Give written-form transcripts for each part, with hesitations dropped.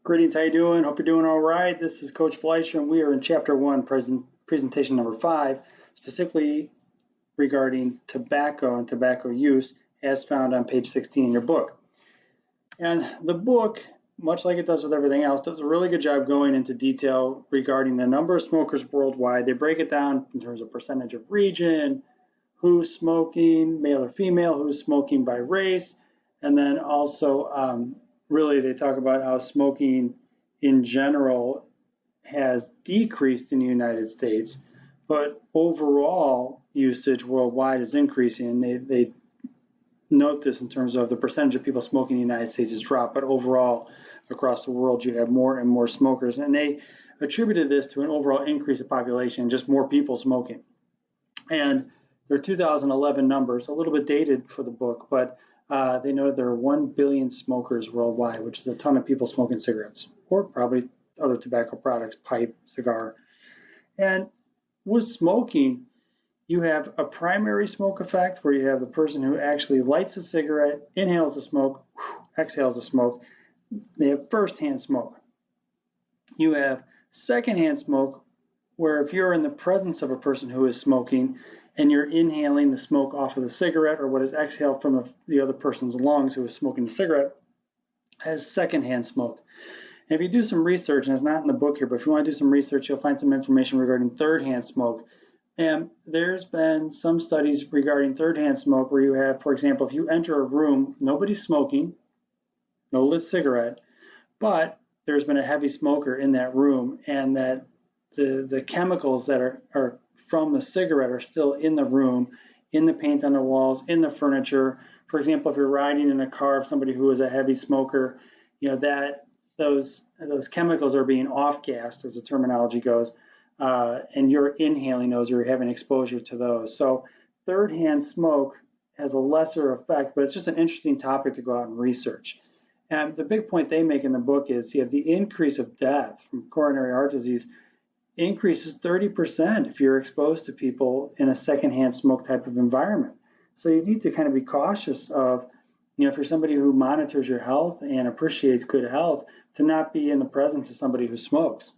Greetings, how you doing? Hope you're doing all right. This is Coach Fleischer, and we are in Chapter 1, presentation number 5, specifically regarding tobacco and tobacco use, as found on page 16 in your book. And the book, much like it does with everything else, does a really good job going into detail regarding the number of smokers worldwide. They break it down in terms of percentage of region, who's smoking, male or female, who's smoking by race, and then also really they talk about how smoking in general has decreased in the United States, but overall usage worldwide is increasing. They note this in terms of the percentage of people smoking in the United States has dropped, but overall across the world you have more and more smokers, and they attributed this to an overall increase of population, just more people smoking. And their 2011 numbers, a little bit dated for the book, but they know there are 1 billion smokers worldwide, which is a ton of people smoking cigarettes, or probably other tobacco products, pipe, cigar. And with smoking, you have a primary smoke effect where you have the person who actually lights a cigarette, inhales the smoke, exhales the smoke. They have firsthand smoke. You have secondhand smoke, where if you're in the presence of a person who is smoking and you're inhaling the smoke off of the cigarette or what is exhaled from the other person's lungs who is smoking the cigarette, as secondhand smoke. And if you do some research, and it's not in the book here, but if you want to do some research, you'll find some information regarding third-hand smoke. And there's been some studies regarding third-hand smoke where you have, for example, if you enter a room, nobody's smoking, no lit cigarette, but there's been a heavy smoker in that room, and that the chemicals that are from the cigarette are still in the room, in the paint on the walls, in the furniture. For example, if you're riding in a car of somebody who is a heavy smoker, you know that those chemicals are being off-gassed, as the terminology goes, and you're inhaling those or you're having exposure to those. So third-hand smoke has a lesser effect, but it's just an interesting topic to go out and research. And the big point they make in the book is you have the increase of death from coronary heart disease increases 30% if you're exposed to people in a secondhand smoke type of environment. So you need to kind of be cautious of, if you're somebody who monitors your health and appreciates good health, to not be in the presence of somebody who smokes.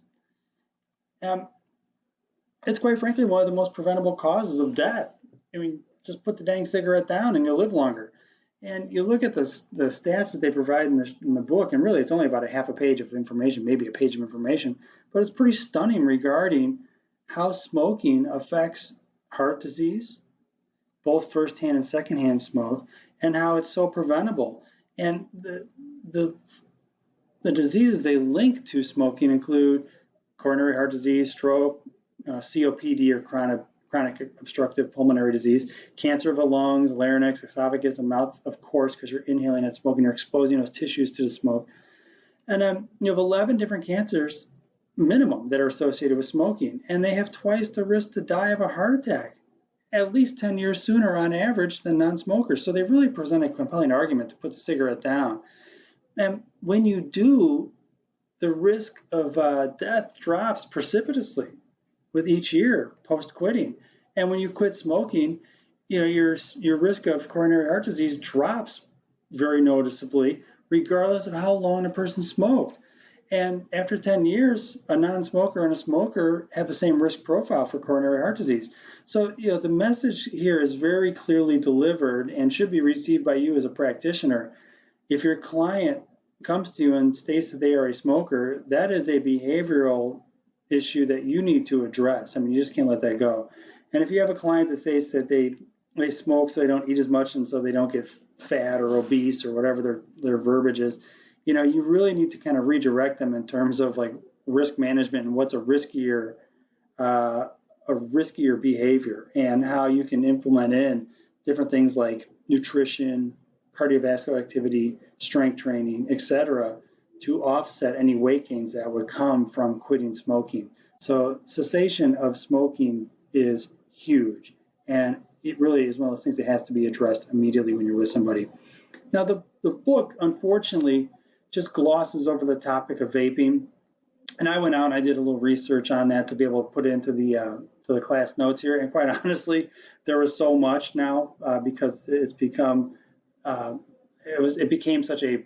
It's quite frankly one of the most preventable causes of death. I mean, just put the dang cigarette down and you'll live longer. And you look at the stats that they provide in the book, and really it's only about a half a page of information, maybe a page of information, but it's pretty stunning regarding how smoking affects heart disease, both first-hand and second-hand smoke, and how it's so preventable. And the diseases they link to smoking include coronary heart disease, stroke, COPD or chronic obstructive pulmonary disease, cancer of the lungs, larynx, esophagus, and mouth, of course, because you're inhaling that smoke and you're exposing those tissues to the smoke. And you have 11 different cancers minimum that are associated with smoking, and they have twice the risk to die of a heart attack, at least 10 years sooner on average than non-smokers. So they really present a compelling argument to put the cigarette down. And when you do, the risk of death drops precipitously with each year post-quitting. And when you quit smoking, your risk of coronary heart disease drops very noticeably, regardless of how long a person smoked. And after 10 years, a non-smoker and a smoker have the same risk profile for coronary heart disease. So, the message here is very clearly delivered and should be received by you as a practitioner. If your client comes to you and states that they are a smoker, that is a behavioral issue that you need to address. I mean, you just can't let that go. And if you have a client that states that they smoke so they don't eat as much and so they don't get fat or obese or whatever their verbiage is, you really need to kind of redirect them in terms of like risk management and what's a riskier behavior, and how you can implement in different things like nutrition, cardiovascular activity, strength training, etc., to offset any weight gains that would come from quitting smoking. So cessation of smoking is huge, and it really is one of those things that has to be addressed immediately when you're with somebody. Now, the book, unfortunately, just glosses over the topic of vaping, and I went out and I did a little research on that to be able to put it into the class notes here, and quite honestly, there was so much now because it's become it became such a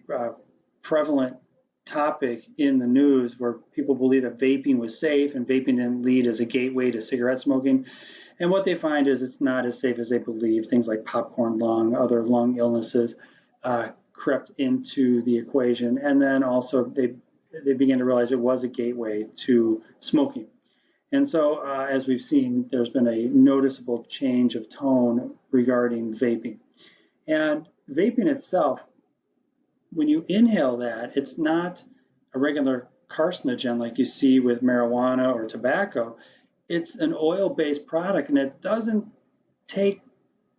prevalent topic in the news where people believe that vaping was safe and vaping didn't lead as a gateway to cigarette smoking. And what they find is it's not as safe as they believe. Things like popcorn lung, other lung illnesses crept into the equation. And then also they began to realize it was a gateway to smoking. And so, as we've seen, there's been a noticeable change of tone regarding vaping. And vaping itself, when you inhale that, it's not a regular carcinogen like you see with marijuana or tobacco. It's an oil-based product, and it doesn't take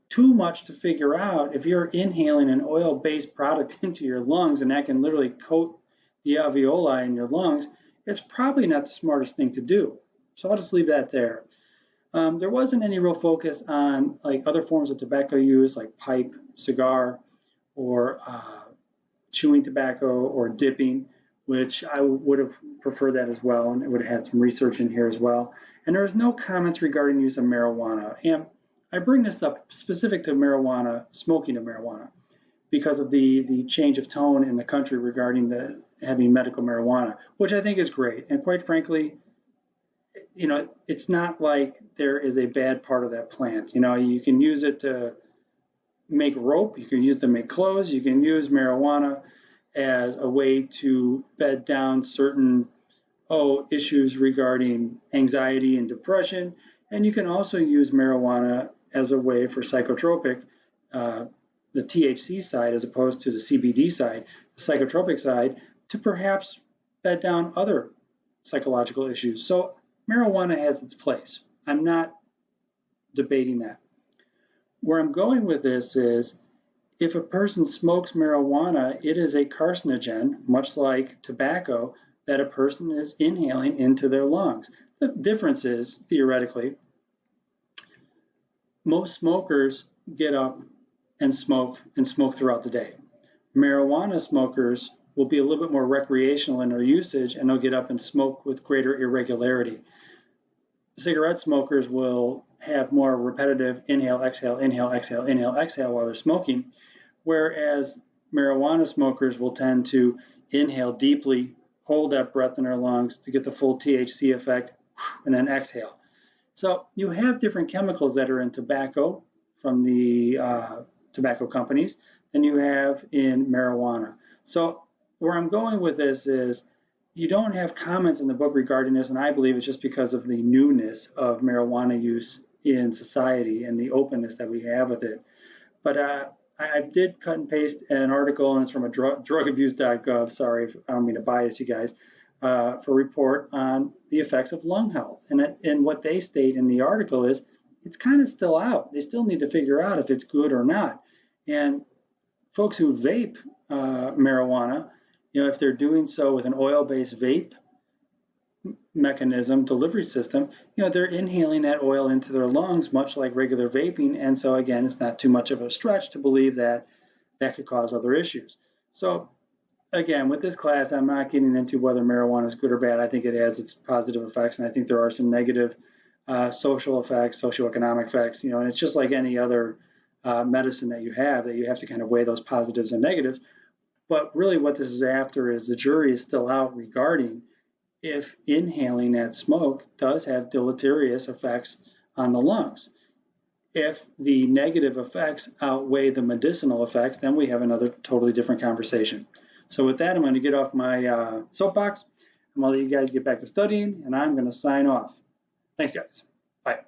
too much to figure out if you're inhaling an oil-based product into your lungs and that can literally coat the alveoli in your lungs. It's probably not the smartest thing to do. So I'll just leave that there. There wasn't any real focus on like other forms of tobacco use, like pipe, cigar, or chewing tobacco or dipping, which I would have preferred that as well, and it would have had some research in here as well. And there was no comments regarding use of marijuana. And I bring this up specific to marijuana, smoking of marijuana, because of the change of tone in the country regarding the having medical marijuana, which I think is great. And quite frankly, you know, it's not like there is a bad part of that plant. You know, you can use it to make rope, you can use it to make clothes, you can use marijuana as a way to bed down certain issues regarding anxiety and depression. And you can also use marijuana as a way for psychotropic, the THC side as opposed to the CBD side, the psychotropic side, to perhaps bed down other psychological issues. So marijuana has its place. I'm not debating that. Where I'm going with this is if a person smokes marijuana, it is a carcinogen, much like tobacco, that a person is inhaling into their lungs. The difference is, theoretically, most smokers get up and smoke throughout the day. Marijuana smokers will be a little bit more recreational in their usage, and they'll get up and smoke with greater irregularity. Cigarette smokers will have more repetitive inhale, exhale, inhale, exhale, inhale, exhale while they're smoking, whereas marijuana smokers will tend to inhale deeply, hold that breath in their lungs to get the full THC effect, and then exhale. So you have different chemicals that are in tobacco from the tobacco companies than you have in marijuana. So where I'm going with this is you don't have comments in the book regarding this, and I believe it's just because of the newness of marijuana use in society and the openness that we have with it. But I did cut and paste an article, and it's from a drugabuse.gov. Sorry, I don't mean to bias you guys, for a report on the effects of lung health. And what they state in the article is it's kind of still out. They still need to figure out if it's good or not. And folks who vape marijuana, you know, if they're doing so with an oil-based vape mechanism, delivery system, you know, they're inhaling that oil into their lungs, much like regular vaping. And so again, it's not too much of a stretch to believe that that could cause other issues. So again, with this class, I'm not getting into whether marijuana is good or bad. I think it has its positive effects, and I think there are some negative social effects, socioeconomic effects, you know, and it's just like any other medicine that you have to kind of weigh those positives and negatives. But really what this is after is the jury is still out regarding if inhaling that smoke does have deleterious effects on the lungs. If the negative effects outweigh the medicinal effects, then we have another totally different conversation. So with that, I'm going to get off my soapbox. I'm going to let you guys get back to studying, and I'm going to sign off. Thanks, guys. Bye.